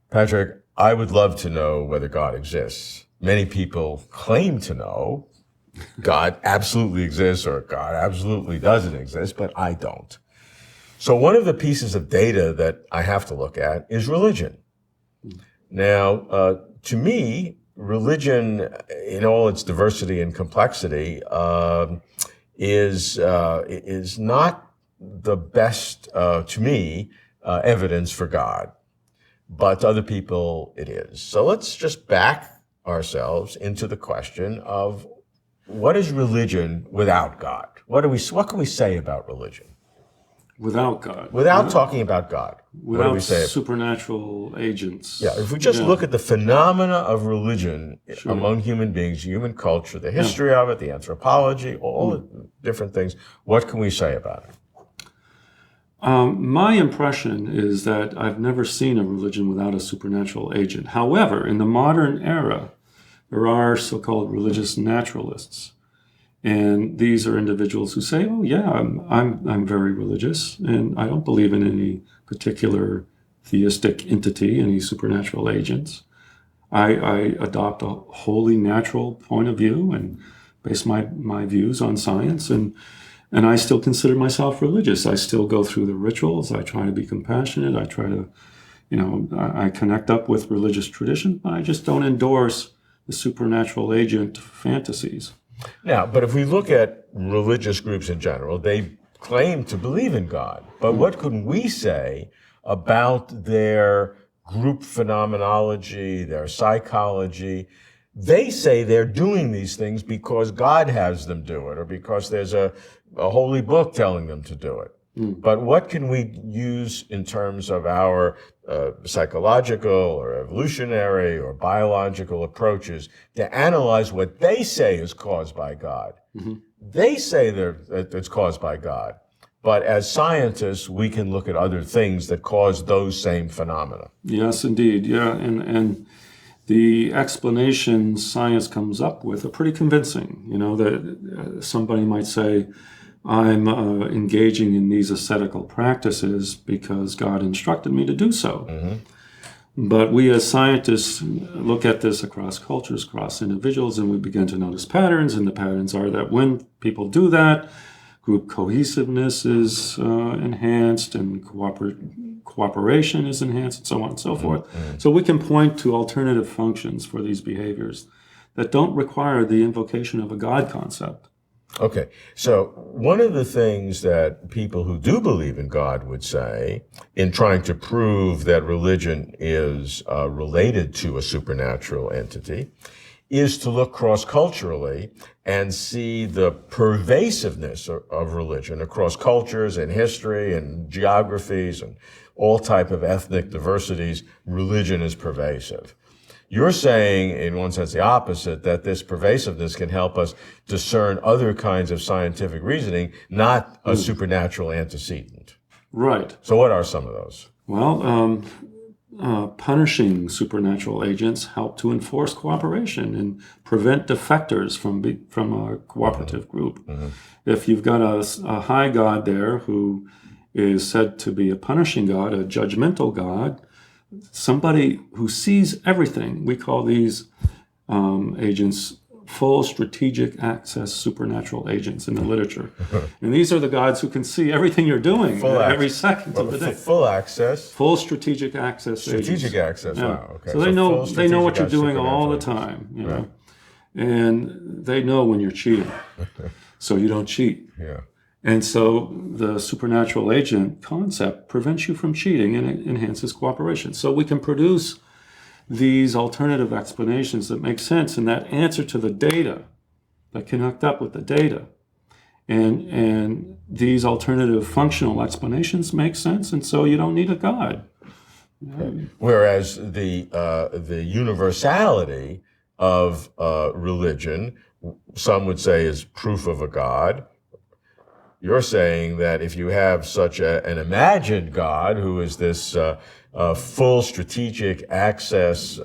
Patrick, I would love to know whether God exists. Many people claim to know God absolutely exists or God absolutely doesn't exist, but I don't. So one of the pieces of data that I have to look at is religion. Now, to me, religion in all its diversity and complexity is not the best, to me, evidence for God. But to other people, it is. So let's just back ourselves into the question of what is religion without God? What can we say about religion? Without God. Without talking about God. Without what do we say? supernatural agents. Yeah, if we just look at the phenomena of religion among human beings, human culture, the history of it, the anthropology, all the different things, what can we say about it? My impression is that I've never seen a religion without a supernatural agent. However, in the modern era, there are so-called religious naturalists. And these are individuals who say, oh yeah, I'm very religious and I don't believe in any particular theistic entity, any supernatural agents. I adopt a wholly natural point of view and base my views on science, and I still consider myself religious. I still go through the rituals. I try to be compassionate. I try to, I connect up with religious tradition. I just don't endorse the supernatural agent fantasies. Now, but if we look at religious groups in general, they claim to believe in God. But what can we say about their group phenomenology, their psychology? They say they're doing these things because God has them do it, or because there's a holy book telling them to do it. But what can we use in terms of our psychological or evolutionary or biological approaches to analyze what they say is caused by God? They say that it's caused by God. But as scientists, we can look at other things that cause those same phenomena. Yes, indeed. Yeah, and the explanations science comes up with are pretty convincing. That somebody might say, I'm engaging in these ascetical practices because God instructed me to do so. But we as scientists look at this across cultures, across individuals, and we begin to notice patterns. And the patterns are that when people do that, group cohesiveness is enhanced and cooperation is enhanced, and so on and so forth. So we can point to alternative functions for these behaviors that don't require the invocation of a God concept. Okay, so one of the things that people who do believe in God would say in trying to prove that religion is related to a supernatural entity is to look cross-culturally and see the pervasiveness of religion across cultures and history and geographies and all type of ethnic diversities. Religion is pervasive. You're saying, in one sense, the opposite, that this pervasiveness can help us discern other kinds of scientific reasoning, not a supernatural antecedent. Right. So what are some of those? Well, punishing supernatural agents help to enforce cooperation and prevent defectors from a cooperative group. If you've got a high god there who is said to be a punishing god, a judgmental god, somebody who sees everything, we call these agents full strategic access supernatural agents in the literature. And these are the gods who can see everything you're doing every second of the day. Full access? Full strategic access Strategic access, wow. Okay. So they know what you're doing all the time, Right. And they know when you're cheating, so you don't cheat. Yeah. And so the supernatural agent concept prevents you from cheating and it enhances cooperation. So we can produce these alternative explanations that make sense and that answer to the data, that connect up with the data. And these alternative functional explanations make sense, and so you don't need a God. Whereas the universality of religion, some would say, is proof of a God. You're saying that if you have such an imagined God who is this full strategic access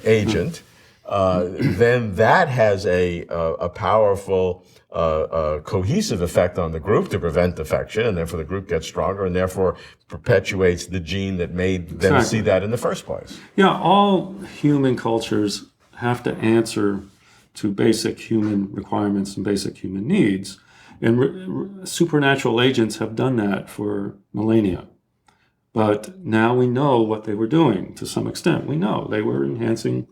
agent, then that has a powerful cohesive effect on the group to prevent defection, and therefore the group gets stronger, and therefore perpetuates the gene that made them see that in the first place. Yeah, all human cultures have to answer to basic human requirements and basic human needs. And supernatural agents have done that for millennia. But now we know what they were doing to some extent. We know they were enhancing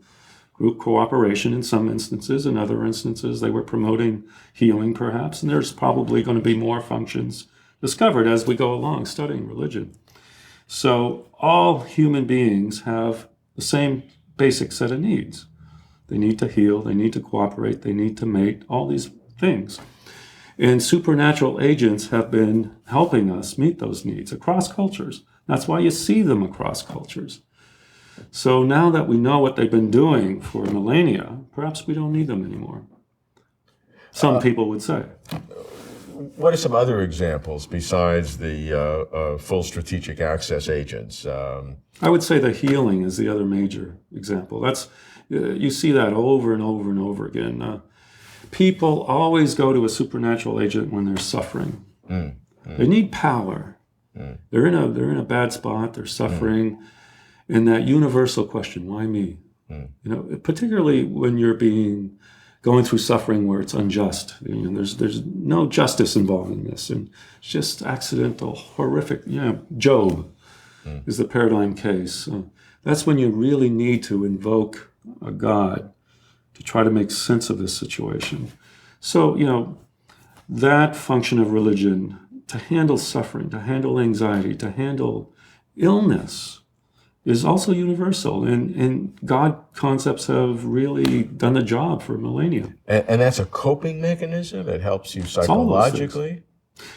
group cooperation in some instances. In other instances, they were promoting healing, perhaps. And there's probably going to be more functions discovered as we go along studying religion. So all human beings have the same basic set of needs. They need to heal, they need to cooperate, they need to mate, all these things. And supernatural agents have been helping us meet those needs across cultures. That's why you see them across cultures. So now that we know what they've been doing for millennia, perhaps we don't need them anymore. Some people would say. What are some other examples besides the full strategic access agents? I would say the healing is the other major example. That's you see that over and over and over again. People always go to a supernatural agent when they're suffering. They need power. They're in a bad spot. They're suffering, and that universal question, "Why me?" You know, particularly when you're going through suffering where it's unjust. You know, there's no justice involved in this, and it's just accidental, horrific. You know, Job is the paradigm case. That's when you really need to invoke a God to try to make sense of this situation. So, you know, that function of religion to handle suffering, to handle anxiety, to handle illness is also universal. And God concepts have really done the job for millennia. And that's a coping mechanism? It helps you psychologically?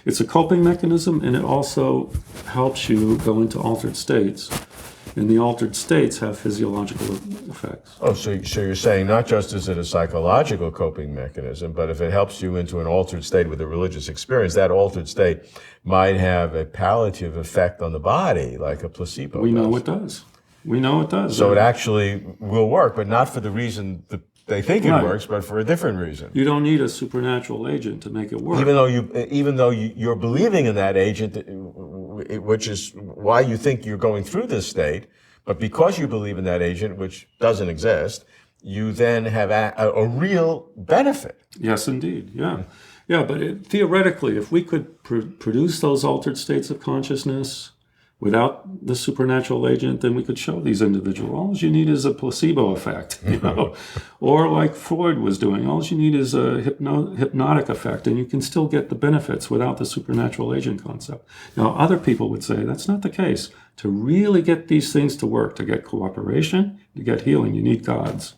It's a coping mechanism, and it also helps you go into altered states. And the altered states have physiological effects. Oh, so you're saying not just is it a psychological coping mechanism, but if it helps you into an altered state with a religious experience, that altered state might have a palliative effect on the body, like a placebo We does. know it does. We know it does. So it actually will work, but not for the reason that they think it Right. works, but for a different reason. You don't need a supernatural agent to make it work. Even though you're believing in that agent, which is why you think you're going through this state, but because you believe in that agent, which doesn't exist, you then have a real benefit. Yes, indeed. Yeah. Yeah, but theoretically, if we could produce those altered states of consciousness without the supernatural agent, then we could show these individuals. All you need is a placebo effect, you know, or like Freud was doing. All you need is a hypnotic effect, and you can still get the benefits without the supernatural agent concept. Now, other people would say that's not the case. To really get these things to work, to get cooperation, to get healing, you need gods.